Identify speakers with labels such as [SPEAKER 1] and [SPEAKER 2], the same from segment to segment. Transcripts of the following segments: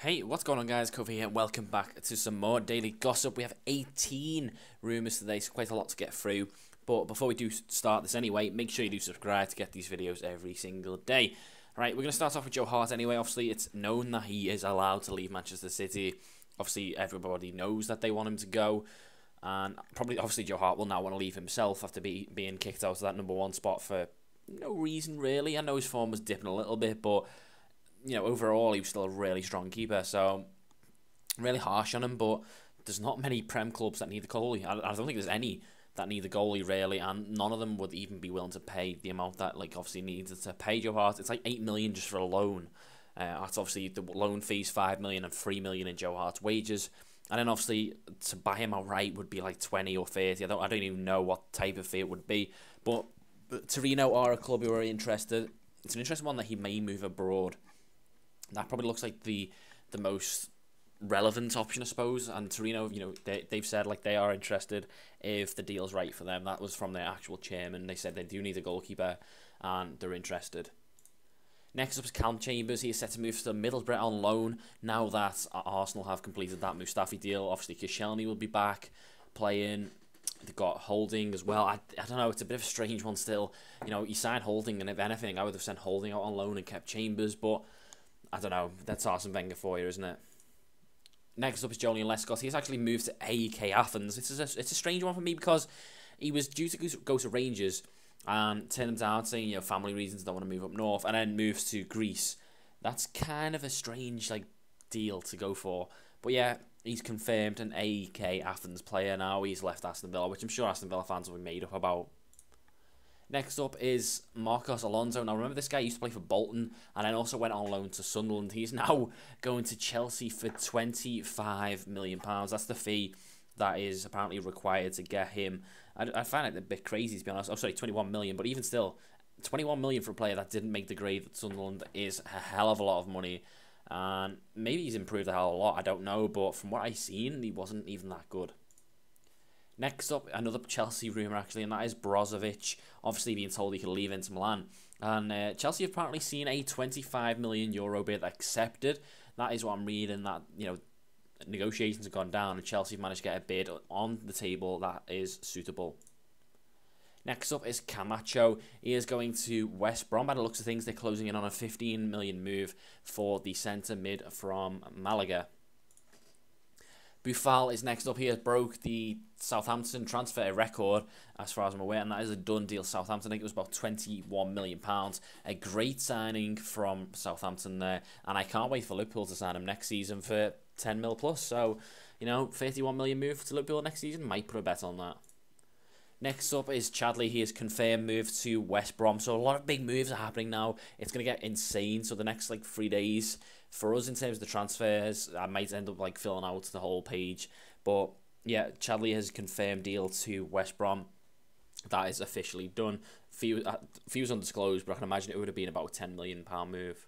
[SPEAKER 1] Hey, what's going on, guys? Kofi here. Welcome back to some more daily gossip. We have 18 rumours today, so quite a lot to get through. But before we do start this anyway, make sure you do subscribe to get these videos every single day. Alright, we're going to start off with Joe Hart anyway. Obviously, it's known that he is allowed to leave Manchester City. Obviously, everybody knows that they want him to go. And obviously, Joe Hart will now want to leave himself after being kicked out of that #1 spot for no reason, really. I know his form was dipping a little bit, but overall, he was still a really strong keeper, so really harsh on him, but there's not many Prem clubs that need a goalie. I don't think there's any that need a goalie, really, and none of them would even be willing to pay the amount that, obviously needed to pay Joe Hart. It's like 8 million just for a loan. That's obviously the loan fees, 5 million and 3 million in Joe Hart's wages. And then, obviously, to buy him outright would be like 20 or 30. I don't even know what type of fee it would be, but Torino are a club who are interested. It's an interesting one that he may move abroad. That probably looks like the most relevant option, I suppose. And Torino, they've said they are interested if the deal's right for them. That was from their actual chairman. They said they do need a goalkeeper and they're interested. Next up is Callum Chambers. He is set to move to Middlesbrough on loan now that Arsenal have completed that Mustafi deal. Obviously, Koscielny will be back playing. They've got Holding as well. I don't know. It's a bit of a strange one still. You signed Holding, and if anything, I would have sent Holding out on loan and kept Chambers, but I don't know. That's Arsene Wenger for you, isn't it? Next up is Julian Lescott. He's actually moved to AEK Athens. It's a strange one for me because he was due to go to Rangers and turned them down, saying family reasons, don't want to move up north, and then moves to Greece. That's kind of a strange deal to go for. But yeah, he's confirmed an AEK Athens player now. He's left Aston Villa, which I'm sure Aston Villa fans will be made up about. Next up is Marcos Alonso. Now, remember, this guy used to play for Bolton and then also went on loan to Sunderland. He's now going to Chelsea for £25 million. That's the fee that is apparently required to get him. I find it a bit crazy, to be honest. Oh, sorry, 21 million. But even still, 21 million for a player that didn't make the grade at Sunderland is a hell of a lot of money. And maybe he's improved a hell of a lot. I don't know. But from what I've seen, he wasn't even that good. Next up, another Chelsea rumour, actually, and that is Brozovic, obviously being told he could leave Inter Milan. And Chelsea have apparently seen a €25 million bid accepted. That is what I'm reading, that, negotiations have gone down, and Chelsea have managed to get a bid on the table that is suitable. Next up is Camacho. He is going to West Brom. By the looks of things, they're closing in on a 15 million move for the centre mid from Malaga. Buffal is next up. He has broke the Southampton transfer record, as far as I'm aware, and that is a done deal. Southampton, I think it was about £21 million. A great signing from Southampton there, and I can't wait for Liverpool to sign him next season for 10 mil plus. So, 31 million move to Liverpool next season. Might put a bet on that. Next up is Chadley. He has confirmed move to West Brom. So a lot of big moves are happening now. It's going to get insane. So the next 3 days for us in terms of the transfers, I might end up filling out the whole page. But yeah, Chadley has confirmed deal to West Brom. That is officially done. Few undisclosed, but I can imagine it would have been about a £10 million move.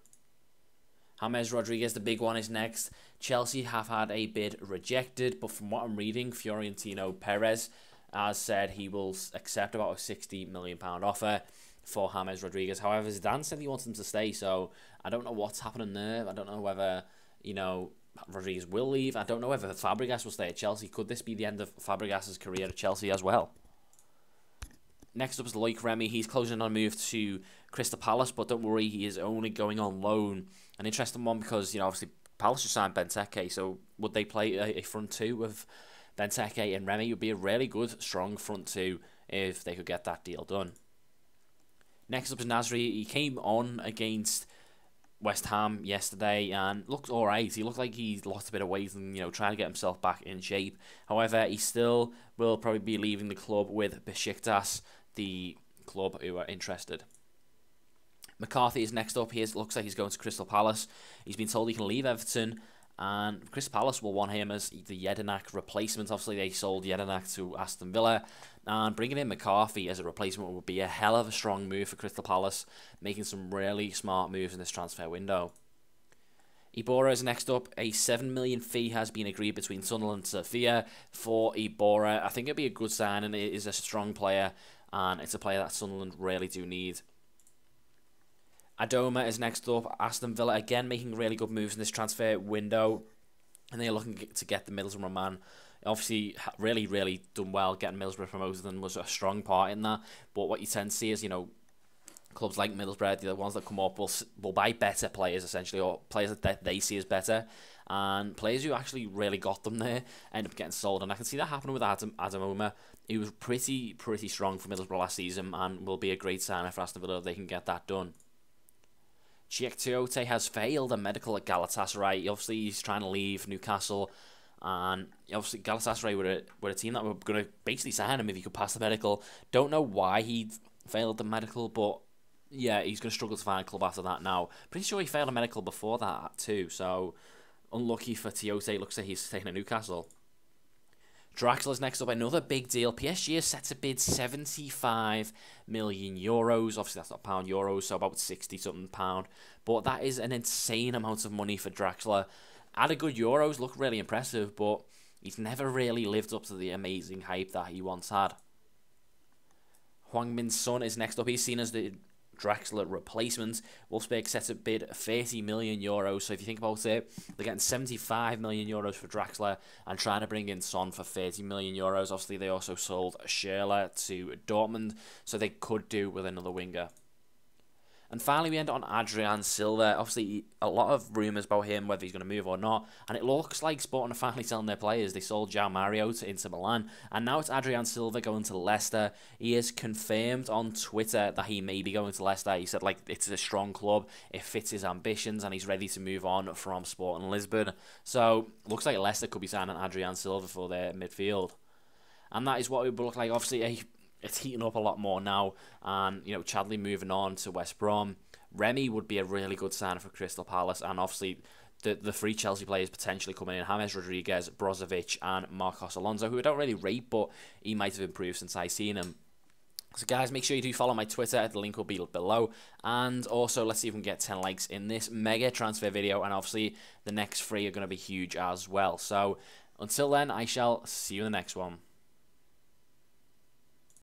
[SPEAKER 1] James Rodriguez, the big one, is next. Chelsea have had a bid rejected, but from what I'm reading, Fiorentino Perez has said he will accept about a £60 million offer for James Rodriguez. However, Zidane said he wants him to stay, so I don't know what's happening there. I don't know whether, Rodriguez will leave. I don't know whether Fabregas will stay at Chelsea. Could this be the end of Fabregas' career at Chelsea as well? Next up is Loic Remy. He's closing on a move to Crystal Palace, but don't worry, he is only going on loan. An interesting one because, obviously Palace just signed Benteke, so would they play a front two of Benteke and Remy? Would be a really good, strong front two if they could get that deal done. Next up is Nasri. He came on against West Ham yesterday and looked alright. He looked like he lost a bit of weight and, trying to get himself back in shape. However, he still will probably be leaving the club with Besiktas, the club who are interested. McCarthy is next up. He looks like he's going to Crystal Palace. He's been told he can leave Everton, and Crystal Palace will want him as the Jedinak replacement. Obviously, they sold Jedinak to Aston Villa, and bringing in McCarthy as a replacement would be a hell of a strong move for Crystal Palace, making some really smart moves in this transfer window. Iborra is next up. A £7 million fee has been agreed between Sunderland and Sofia for Iborra. I think it'd be a good sign, and it is a strong player, and it's a player that Sunderland really do need. Adoma is next up. Aston Villa again making really good moves in this transfer window, and they're looking to get the Middlesbrough man. Obviously, really done well getting Middlesbrough promoted and was a strong part in that. But what you tend to see is, clubs like Middlesbrough, the ones that come up, will buy better players essentially, or players that they see as better, and players who actually really got them there end up getting sold. And I can see that happening with Adamoma. He was pretty strong for Middlesbrough last season, and will be a great signer for Aston Villa if they can get that done. Cheick has failed a medical at Galatasaray. Obviously, he's trying to leave Newcastle, and obviously Galatasaray were a team that were going to basically sign him if he could pass the medical. Don't know why he failed the medical, but yeah, he's going to struggle to find a club after that now. Pretty sure he failed a medical before that too, so unlucky for Tiote. Looks like he's taking a Newcastle. Draxler's next up, another big deal. PSG is set to bid €75 million. Obviously, that's not pound, euros, so about 60-something pound. But that is an insane amount of money for Draxler. Had a good Euros, looked really impressive, but he's never really lived up to the amazing hype that he once had. Heung-min Son is next up. He's seen as the Draxler replacement. Wolfsburg set to bid €30 million. So if you think about it, they're getting €75 million for Draxler and trying to bring in Son for €30 million. Obviously, they also sold Schürrle to Dortmund, so they could do with another winger. And finally, we end on Adrian Silva. Obviously, a lot of rumours about him, whether he's going to move or not. And it looks like Sporting are finally selling their players. They sold João Mario to Inter Milan. And now it's Adrian Silva going to Leicester. He is confirmed on Twitter that he may be going to Leicester. He said, it's a strong club. It fits his ambitions. And he's ready to move on from Sporting Lisbon. So, looks like Leicester could be signing Adrian Silva for their midfield. And that is what it would look like. Obviously, it's heating up a lot more now, and Chadley moving on to West Brom. Remy would be a really good sign for Crystal Palace, and obviously the three Chelsea players potentially coming in: James Rodriguez, Brozovic, and Marcos Alonso, who I don't really rate, but he might have improved since I've seen him. So guys, make sure you do follow my Twitter. The link will be below. And also, let's see if we can get 10 likes in this mega transfer video, and obviously the next 3 are going to be huge as well. So until then, I shall see you in the next one.